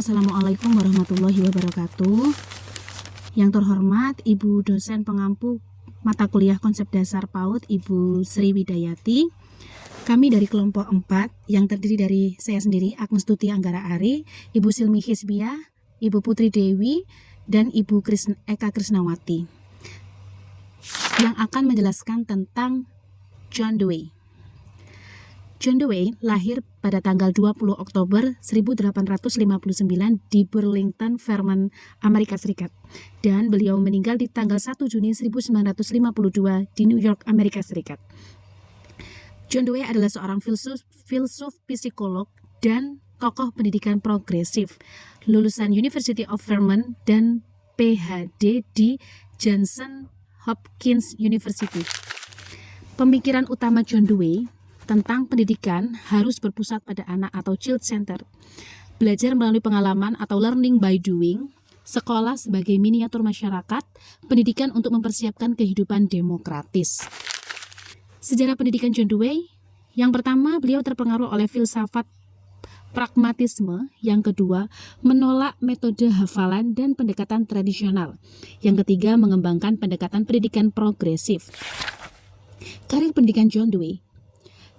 Assalamualaikum warahmatullahi wabarakatuh. Yang terhormat Ibu dosen pengampu mata kuliah konsep dasar PAUD Ibu Sri Widayati. Kami dari kelompok 4 yang terdiri dari saya sendiri Agnes Tuti Anggara Ari, Ibu Silmi Hisbiah, Ibu Putri Dewi, dan Ibu Eka Krisnawati yang akan menjelaskan tentang John Dewey. John Dewey lahir pada tanggal 20 Oktober 1859 di Burlington, Vermont, Amerika Serikat. Dan beliau meninggal di tanggal 1 Juni 1952 di New York, Amerika Serikat. John Dewey adalah seorang filsuf psikolog dan tokoh pendidikan progresif, lulusan University of Vermont dan PhD di Johnson Hopkins University. Pemikiran utama John Dewey tentang pendidikan harus berpusat pada anak atau child center. Belajar melalui pengalaman atau learning by doing, sekolah sebagai miniatur masyarakat, pendidikan untuk mempersiapkan kehidupan demokratis. Sejarah pendidikan John Dewey, yang pertama beliau terpengaruh oleh filsafat pragmatisme, yang kedua menolak metode hafalan dan pendekatan tradisional, yang ketiga mengembangkan pendekatan pendidikan progresif. Karir pendidikan John Dewey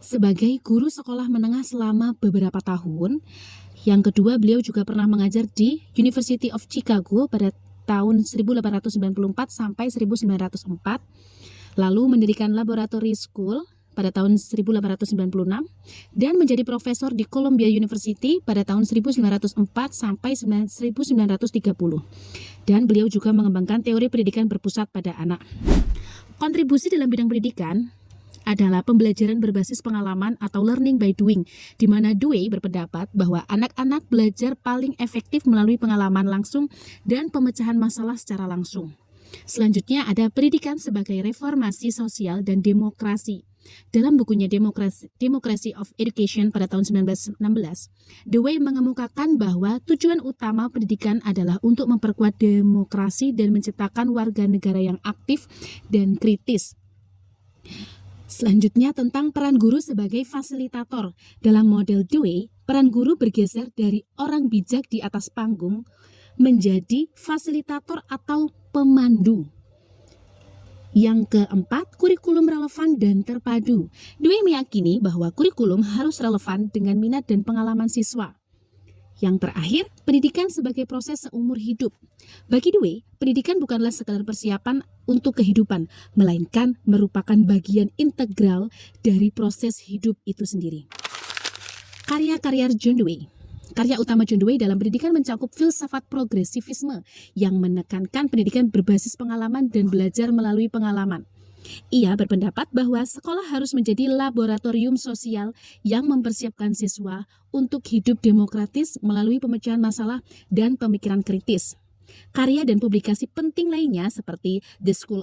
sebagai guru sekolah menengah selama beberapa tahun. Yang kedua, beliau juga pernah mengajar di University of Chicago pada tahun 1894 sampai 1904. Lalu mendirikan Laboratory School pada tahun 1896 dan menjadi profesor di Columbia University pada tahun 1904 sampai 1930. Dan beliau juga mengembangkan teori pendidikan berpusat pada anak. Kontribusi dalam bidang pendidikan adalah pembelajaran berbasis pengalaman atau learning by doing, di mana Dewey berpendapat bahwa anak-anak belajar paling efektif melalui pengalaman langsung dan pemecahan masalah secara langsung. Selanjutnya ada pendidikan sebagai reformasi sosial dan demokrasi. Dalam bukunya Democracy of Education pada tahun 1916, Dewey mengemukakan bahwa tujuan utama pendidikan adalah untuk memperkuat demokrasi dan menciptakan warga negara yang aktif dan kritis. Selanjutnya tentang peran guru sebagai fasilitator. Dalam model Dewey, peran guru bergeser dari orang bijak di atas panggung menjadi fasilitator atau pemandu. Yang keempat, kurikulum relevan dan terpadu. Dewey meyakini bahwa kurikulum harus relevan dengan minat dan pengalaman siswa. Yang terakhir, pendidikan sebagai proses seumur hidup. Bagi Dewey, pendidikan bukanlah sekadar persiapan untuk kehidupan, melainkan merupakan bagian integral dari proses hidup itu sendiri. Karya-karya John Dewey. Karya utama John Dewey dalam pendidikan mencakup filsafat progresivisme yang menekankan pendidikan berbasis pengalaman dan belajar melalui pengalaman. Ia berpendapat bahwa sekolah harus menjadi laboratorium sosial yang mempersiapkan siswa untuk hidup demokratis melalui pemecahan masalah dan pemikiran kritis. Karya dan publikasi penting lainnya seperti The School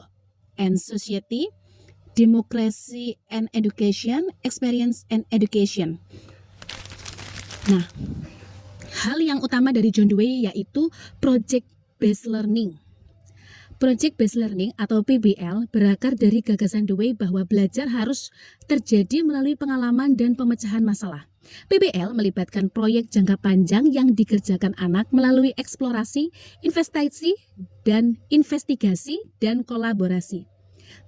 and Society, Democracy and Education, Experience and Education. Nah, hal yang utama dari John Dewey yaitu Project Based Learning. Project Based Learning atau PBL berakar dari gagasan Dewey bahwa belajar harus terjadi melalui pengalaman dan pemecahan masalah. PBL melibatkan proyek jangka panjang yang dikerjakan anak melalui eksplorasi, investigasi, dan kolaborasi.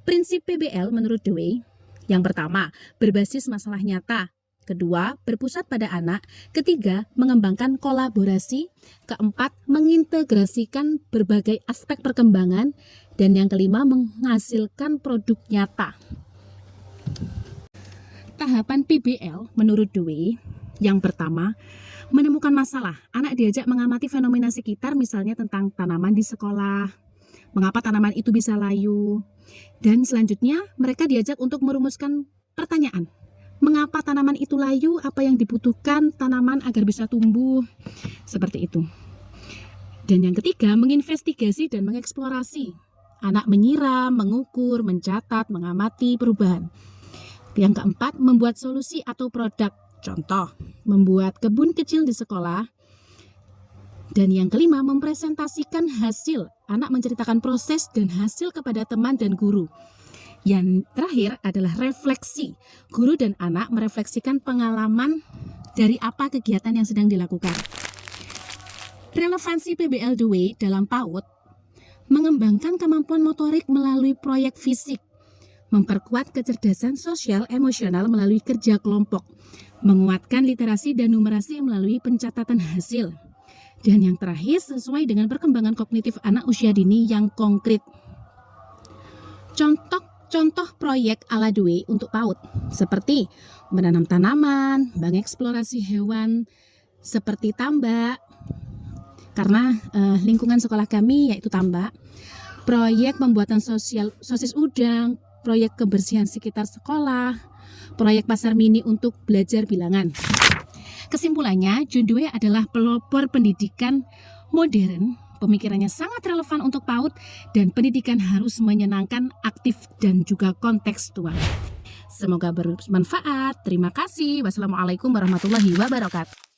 Prinsip PBL menurut Dewey, yang pertama, berbasis masalah nyata. Kedua, berpusat pada anak. Ketiga, mengembangkan kolaborasi. Keempat, mengintegrasikan berbagai aspek perkembangan. Dan yang kelima, menghasilkan produk nyata. Tahapan PBL menurut Dewey, yang pertama, menemukan masalah. Anak diajak mengamati fenomena sekitar, misalnya tentang tanaman di sekolah, mengapa tanaman itu bisa layu. Dan selanjutnya, mereka diajak untuk merumuskan pertanyaan. Mengapa tanaman itu layu? Apa yang dibutuhkan tanaman agar bisa tumbuh? Seperti itu. Dan yang ketiga, menginvestigasi dan mengeksplorasi. Anak menyiram, mengukur, mencatat, mengamati perubahan. Yang keempat, membuat solusi atau produk. Contoh, membuat kebun kecil di sekolah. Dan yang kelima, mempresentasikan hasil. Anak menceritakan proses dan hasil kepada teman dan guru. Yang terakhir adalah refleksi. Guru dan anak merefleksikan pengalaman dari apa kegiatan yang sedang dilakukan. Relevansi PBL2W dalam PAUD mengembangkan kemampuan motorik melalui proyek fisik, memperkuat kecerdasan sosial emosional melalui kerja kelompok, menguatkan literasi dan numerasi melalui pencatatan hasil. Dan yang terakhir, sesuai dengan perkembangan kognitif anak usia dini yang konkret. Contoh proyek ala 2W untuk PAUD seperti menanam tanaman, mengeksplorasi hewan seperti tambak, karena lingkungan sekolah kami yaitu tambak, proyek pembuatan sosis udang, proyek kebersihan sekitar sekolah, proyek pasar mini untuk belajar bilangan. Kesimpulannya, John Dewey adalah pelopor pendidikan modern. Pemikirannya sangat relevan untuk PAUD dan pendidikan harus menyenangkan, aktif, dan juga kontekstual. Semoga bermanfaat. Terima kasih. Wassalamualaikum warahmatullahi wabarakatuh.